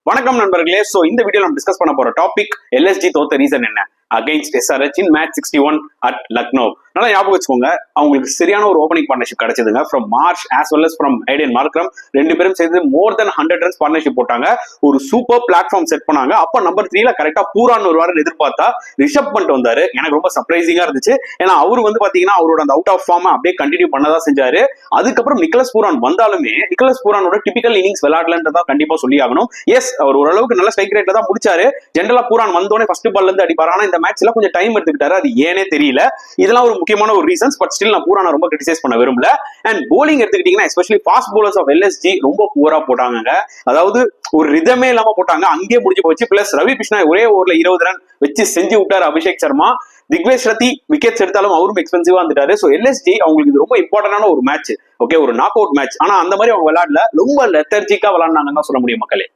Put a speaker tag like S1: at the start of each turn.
S1: வணக்கம் நண்பர்களே. சோ இந்த வீடியோ நம்ம டிஸ்கஸ் பண்ண போற டாபிக் எல்எஸ்ஜி தோத்த ரீசன் என்ன against SRH in match 61 at Lucknow. நல்லா ஞாபகம் வச்சுக்கோங்க, அவங்களுக்கு சரியான ஒரு ஓப்பனிங் பார்ட்னர்ஷிப் கிடைச்சதுங்க from Marsh as well as from Aiden Markram. ரெண்டு பேரும் சேர்ந்து மோர் தென் 100 ரன்ஸ் பார்ட்னர்ஷிப் போட்டாங்க. ஒரு சூப்பர் பிளாட்ஃபார்ம் செட் பண்ணாங்க. அப்ப நம்பர் 3ல கரெக்டா பூரான் வருவாரு எதிர்பார்த்தா ரிஷப் பண்ட் வந்தாரு. எனக்கு ரொம்ப சர்ப்ரைசிங்கா இருந்துச்சு. ஏன்னா அவரு பாத்தீங்கன்னா அவரோட அந்த அவுட் ஆஃப் ஃபார்ம் அப்படியே கண்டினியூ பண்ணதா செஞ்சாரு. அதுக்கப்புறம் நிக்கலஸ் பூரான் வந்தாலுமே நிக்கலஸ் பூரானோட டிபிக்கல் இன்னிங்ஸ் விளையாடலன்றதா கண்டிப்பா சொல்லி ஆகணும். எஸ், அவர் ஓரளவுக்கு நல்ல ஸ்ட்ரைக் ரேட்ல தான் முடிச்சாரு. ஜெனரலா பூரான் வந்தோடனே ஃபர்ஸ்ட் பால்ல இருந்து அடிப்பாரு. ஆனா இந்த மேட்ச்ல கொஞ்சம் டைம் எடுத்துக்கிட்டாரு. அது ஏனே தெரியல. இதெல்லாம் ஒரு முக்கியமான ஒரு ரீசன்ஸ். பட் ஸ்டில் நான் பூரான ரொம்ப கிரிட்டிசைஸ் பண்ண விரும்பல. அண்ட் போலிங் எடுத்துக்கிட்டீங்கன்னா especially fast bowlers of LSG ரொம்ப புவரா போட்டாங்க. அதாவது ஒரு ரிதமே இல்லாம போட்டாங்க. அங்கேயே முடிஞ்சு போச்சு. பிளஸ் ரவி கிருஷ்ணா ஒரே ஓவர்ல 20 ரன் வச்சு செஞ்சு விட்டாரு அபிஷேக் சர்மா. திக்வேஷ் ரத்தி விக்கெட்ஸ் எடுத்தாலும் அவரும் எக்ஸ்பென்சிவா வந்துட்டாரு. சோ LSG அவங்களுக்கு இது ரொம்ப இம்பார்ட்டன்டான ஒரு மேட்ச். ஓகே, ஒரு நாக் அவுட் மேட்ச். ஆனா அந்த மாதிரி அவங்க விளையாடல, ரொம்ப லெத்தர்ஜிக்கா விளையாடுனாங்கன்னு தான் சொல்ல முடியும் மக்களே.